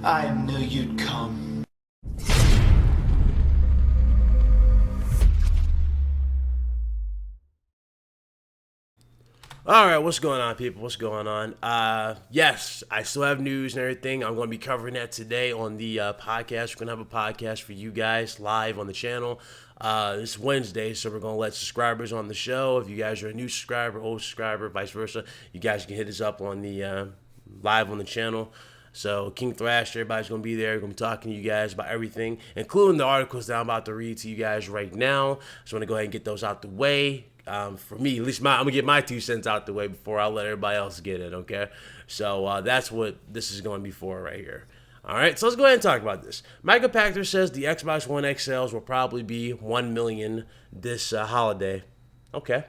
I knew you'd come. All right, what's going on, people? What's going on? Yes, I still have news and everything. I'm going to be covering that today on the podcast. We're going to have a podcast for you guys live on the channel. It's Wednesday, so we're going to let subscribers on the show. If you guys are a new subscriber, old subscriber, vice versa, you guys can hit us up on the live on the channel. So King Thrash, everybody's going to be there. We're going to be talking to you guys about everything, including the articles that I'm about to read to you guys right now. So I'm going to go ahead and get those out the way. For me, at least I'm going to get my 2 cents out the way before I let everybody else get it, okay? So that's what this is going to be for right here. All right, so let's go ahead and talk about this. Michael Pachter says the Xbox One X sales will probably be 1 million this holiday. Okay.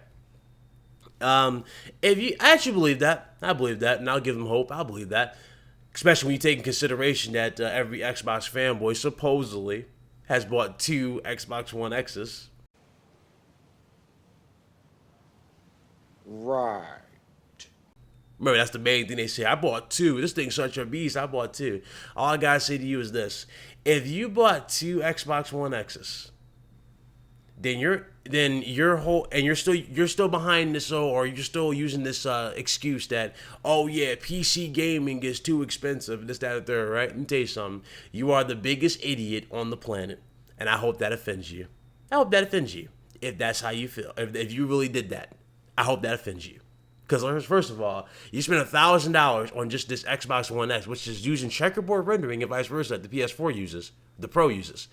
If you actually believe that, I believe that, and I'll give them hope. I believe that, especially when you take in consideration that every Xbox fanboy supposedly has bought 2 Xbox One X's. Right. Remember, that's the main thing they say. I bought 2. This thing's such a beast. I bought 2. All I gotta say to you is this: if you bought 2 Xbox One X's, then you're still behind this, or you're still using this excuse that, oh yeah, PC gaming is too expensive, this, that, and third, right? Let me tell you something. You are the biggest idiot on the planet, and I hope that offends you. I hope that offends you if that's how you feel. If you really did that, I hope that offends you. Because first of all, you spend $1,000 on just this Xbox One X, which is using checkerboard rendering and vice versa that the PS4 uses, the Pro uses.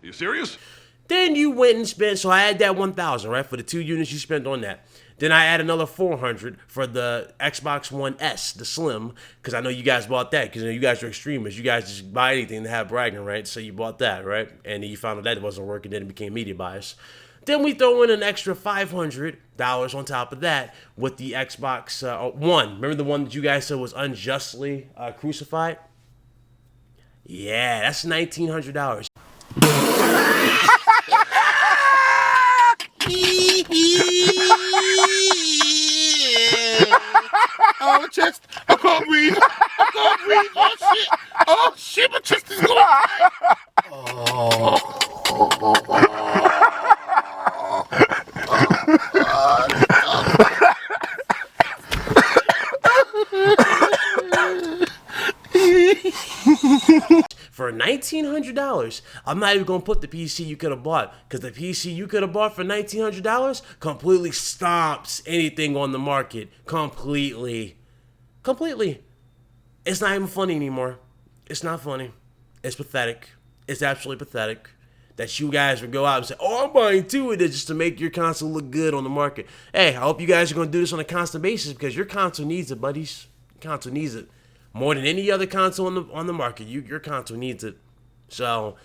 You serious? Then you went and spent, so I had that $1,000, right, for the 2 units you spent on that. Then I add another $400 for the Xbox One S, the Slim, because I know you guys bought that, because you guys are extremists. You guys just buy anything to have bragging rights, so you bought that, right? And then you found out that it wasn't working, then it became media bias. Then we throw in an extra $500 on top of that with the Xbox One. Remember the one that you guys said was unjustly crucified? Yeah, that's $1,900. Oh, my chest. I can't breathe. I can't breathe. Oh, shit. Oh, shit. My chest is going. For $1,900, I'm not even going to put the PC you could have bought, because the PC you could have bought for $1,900 completely stomps anything on the market. Completely. It's not even funny anymore. It's not funny. It's pathetic. It's absolutely pathetic that you guys would go out and say, oh, I'm buying 2 of this just to make your console look good on the market. Hey, I hope you guys are going to do this on a constant basis, because your console needs it, buddies. Your console needs it. More than any other console on the market, your console needs it. So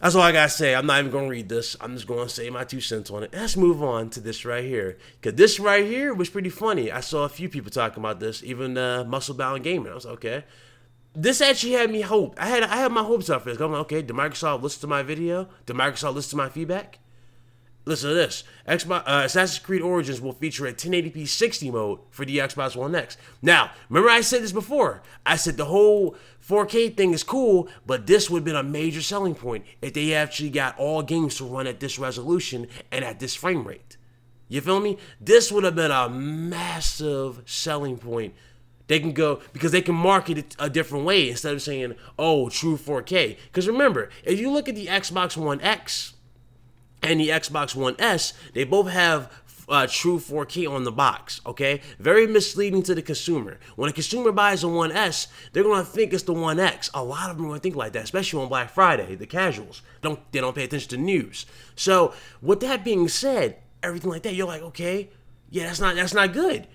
that's all I gotta say. I'm not even gonna read this. I'm just gonna say my 2 cents on it. Let's move on to this right here, because this right here was pretty funny. I saw a few people talking about this, even Muscle Bound Gamer. I was like, okay. This actually had me hope. I had my hopes up for this. I'm like, okay, did Microsoft listen to my video? Did Microsoft listen to my feedback? Listen to this. Assassin's Creed Origins will feature a 1080p 60 mode for the Xbox One X. Now, remember I said this before. I said the whole 4K thing is cool, but this would have been a major selling point if they actually got all games to run at this resolution and at this frame rate. You feel me? This would have been a massive selling point. They can go, because they can market it a different way instead of saying, oh, true 4K. Because remember, if you look at the Xbox One X and the Xbox One S, they both have true 4K on the box, okay? Very misleading to the consumer. When a consumer buys a One S, they're going to think it's the One X. A lot of them are going to think like that, especially on Black Friday, the casuals. They don't pay attention to news. So with that being said, everything like that, you're like, okay, yeah, that's not good.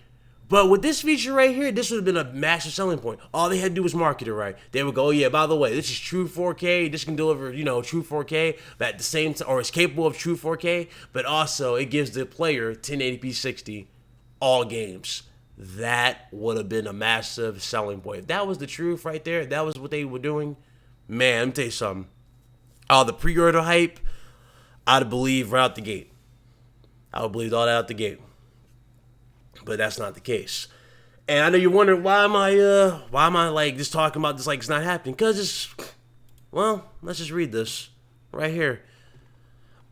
But with this feature right here, this would have been a massive selling point. All they had to do was market it right. They would go, oh, yeah, by the way, this is true 4K. This can deliver, true 4K, but at the same time, or it's capable of true 4K, but also it gives the player 1080p 60 all games. That would have been a massive selling point. If that was the truth right there, that was what they were doing, man, let me tell you something. The pre-order hype, I'd believe right out the gate. I would believe all that out the gate. But that's not the case. And I know you're wondering why am I like just talking about this like it's not happening? Because it's, well, let's just read this right here.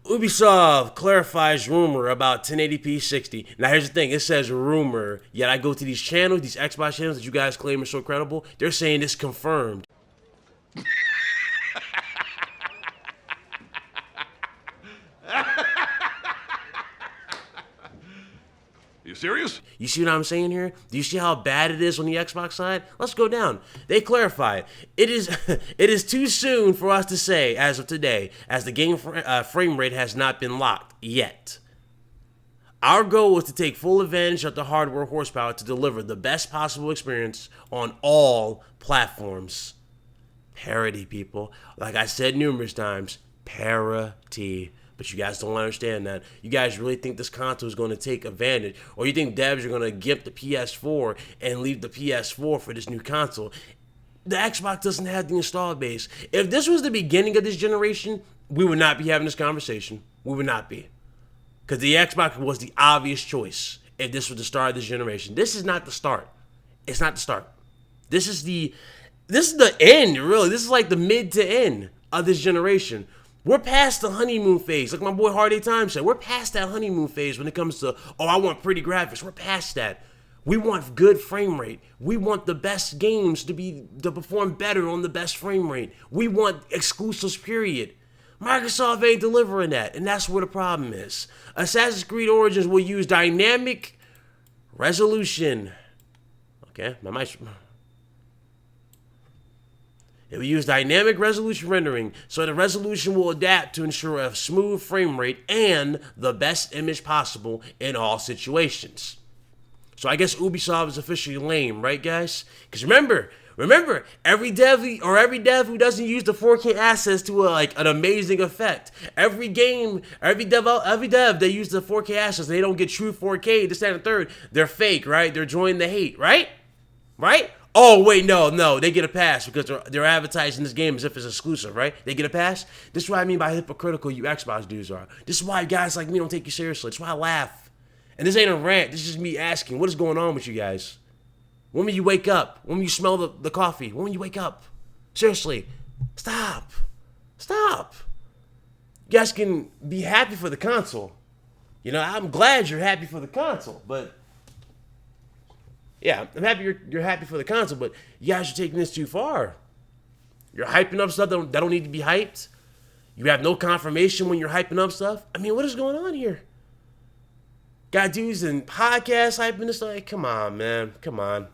Ubisoft clarifies rumor about 1080p 60. Now here's the thing, it says rumor, yet I go to these channels, these Xbox channels that you guys claim are so credible, they're saying it's confirmed. You serious? You see what I'm saying here? Do you see how bad it is on the Xbox side? Let's go down. They clarify. It is too soon for us to say as of today, as the game frame rate has not been locked yet. Our goal was to take full advantage of the hardware horsepower to deliver the best possible experience on all platforms. Parity, people. Like I said numerous times, parity. But you guys don't understand that. You guys really think this console is going to take advantage, or you think devs are going to gimp the PS4 and leave the PS4 for this new console. The Xbox doesn't have the install base. If this was the beginning of this generation, we would not be having this conversation. We would not be. Because the Xbox was the obvious choice if this was the start of this generation. This is not the start. It's not the start. This is the end, really. This is like the mid to end of this generation. We're past the honeymoon phase. Like my boy Hard Time said, we're past that honeymoon phase when it comes to, oh, I want pretty graphics. We're past that. We want good frame rate. We want the best games to perform better on the best frame rate. We want exclusives, period. Microsoft ain't delivering that, and that's where the problem is. Assassin's Creed Origins will use dynamic resolution. Okay, it will use dynamic resolution rendering, so the resolution will adapt to ensure a smooth frame rate and the best image possible in all situations. So I guess Ubisoft is officially lame, right, guys? Because remember, every dev who doesn't use the 4K assets to an amazing effect, every dev they use the 4K assets, they don't get true 4K, this, that, and third, they're fake, right? They're joining the hate, right? Right? Oh, wait, no, they get a pass because they're advertising this game as if it's exclusive, right? They get a pass? This is what I mean by hypocritical you Xbox dudes are. This is why guys like me don't take you seriously. This is why I laugh. And this ain't a rant. This is just me asking, what is going on with you guys? When will you wake up? When will you smell the coffee? When will you wake up? Seriously, stop. You guys can be happy for the console. You know, I'm glad you're happy for the console, but... yeah, I'm happy you're happy for the console, but you guys are taking this too far. You're hyping up stuff that don't need to be hyped. You have no confirmation when you're hyping up stuff. I mean, what is going on here? Got dudes in podcasts hyping this stuff. Like, come on, man. Come on.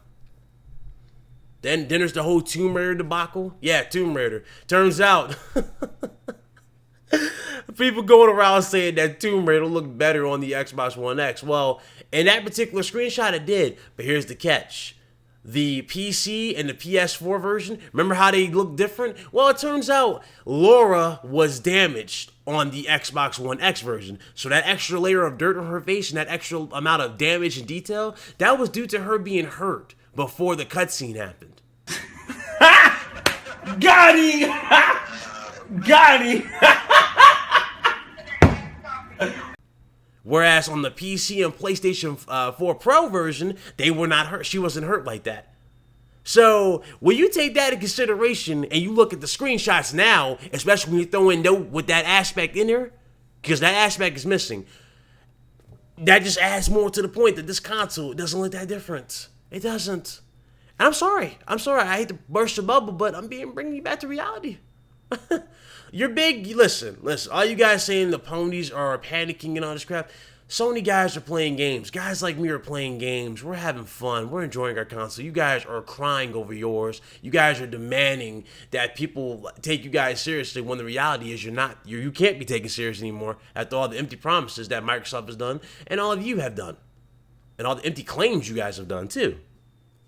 Then there's the whole Tomb Raider debacle. Yeah, Tomb Raider. Turns out... people going around saying that Tomb Raider looked better on the Xbox One X. Well, in that particular screenshot, it did. But here's the catch. The PC and the PS4 version, remember how they look different? Well, it turns out Laura was damaged on the Xbox One X version. So that extra layer of dirt on her face and that extra amount of damage and detail, that was due to her being hurt before the cutscene happened. Got him! Got him! Whereas on the PC and PlayStation 4 Pro version, they were not hurt. She wasn't hurt like that. So when you take that into consideration and you look at the screenshots now, especially when you throw in with that aspect in there, because that aspect is missing, that just adds more to the point that this console doesn't look that different. It doesn't. And I'm sorry. I hate to burst your bubble, but I'm bringing you back to reality. You're big. Listen. All you guys saying the ponies are panicking and all this crap. Sony guys are playing games. Guys like me are playing games. We're having fun. We're enjoying our console. You guys are crying over yours. You guys are demanding that people take you guys seriously when the reality is you're not. You can't be taken seriously anymore after all the empty promises that Microsoft has done and all of you have done. And all the empty claims you guys have done too.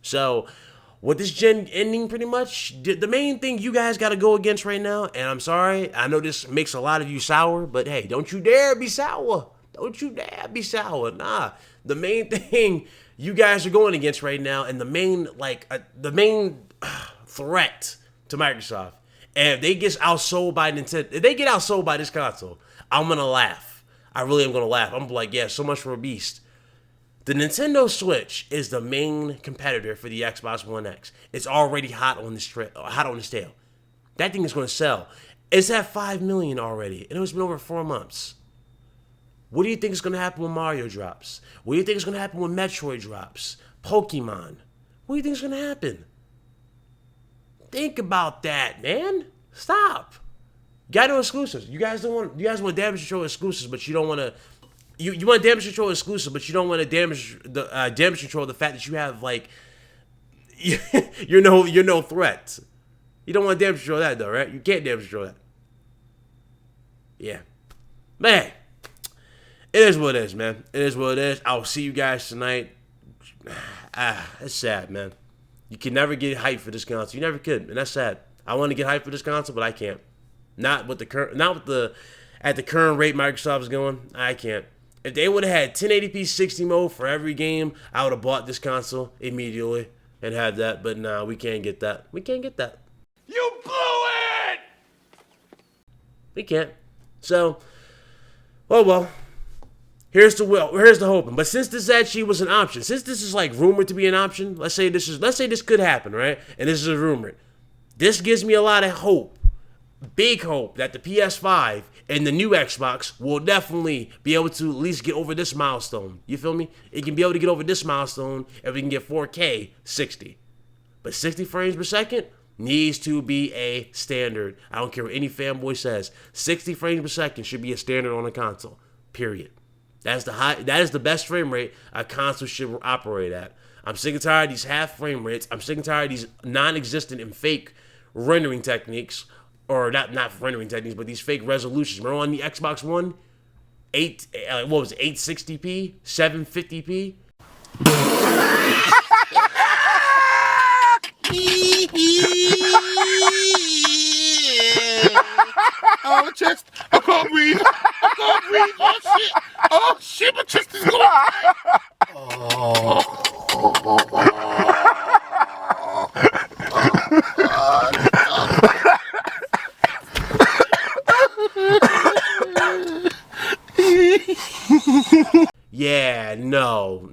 So... with this gen ending pretty much, the main thing you guys got to go against right now, and I'm sorry, I know this makes a lot of you sour, but hey, don't you dare be sour. Don't you dare be sour. Nah, the main thing you guys are going against right now, and the main threat to Microsoft, and if they get outsold by Nintendo, if they get outsold by this console, I'm going to laugh. I really am gonna laugh. I'm like, yeah, so much for a beast. The Nintendo Switch is the main competitor for the Xbox One X. It's already hot on the tail. That thing is gonna sell. It's at 5 million already, and it's been over 4 months. What do you think is gonna happen when Mario drops? What do you think is gonna happen when Metroid drops? Pokemon. What do you think is gonna happen? Think about that, man. Stop. You got no exclusives. You guys want damage control exclusives, but you don't want to. You want damage control exclusive, but you don't want to damage control the fact that you have like you're no threat. You don't want damage control that though, right? You can't damage control that. Yeah, man. It is what it is, man. It is what it is. I'll see you guys tonight. It's sad, man. You can never get hyped for this console. You never could, and that's sad. I want to get hyped for this console, but I can't. At the current rate Microsoft is going, I can't. If they would have had 1080p 60 mode for every game, I would have bought this console immediately and had that. But no, we can't get that. We can't get that. You blew it! We can't. So, oh well. Here's the hoping. But since this actually was an option, since this is like rumored to be an option, let's say this could happen, right? And this is a rumor. This gives me a lot of hope. Big hope that the PS5 and the new Xbox will definitely be able to at least get over this milestone. You feel me? It can be able to get over this milestone if we can get 4K 60. But 60 frames per second needs to be a standard. I don't care what any fanboy says. 60 frames per second should be a standard on a console. Period. That is the best frame rate a console should operate at. I'm sick and tired of these half frame rates. I'm sick and tired of these non-existent and fake rendering techniques. Or not rendering techniques, but these fake resolutions. Remember on the Xbox One? 860p? 750p? Oh, my chest. I can't breathe. Oh, shit, my chest is going. Yeah, no.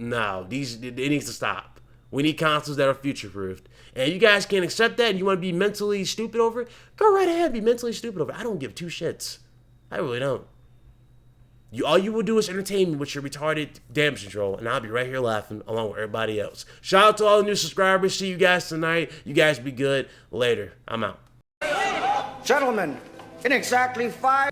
It needs to stop. We need consoles that are future-proofed. And you guys can't accept that and you want to be mentally stupid over it, go right ahead, be mentally stupid over it. I don't give two shits. I really don't. All you will do is entertain me with your retarded damage control, and I'll be right here laughing along with everybody else. Shout out to all the new subscribers. See you guys tonight. You guys be good. Later. I'm out. Gentlemen, in exactly 5...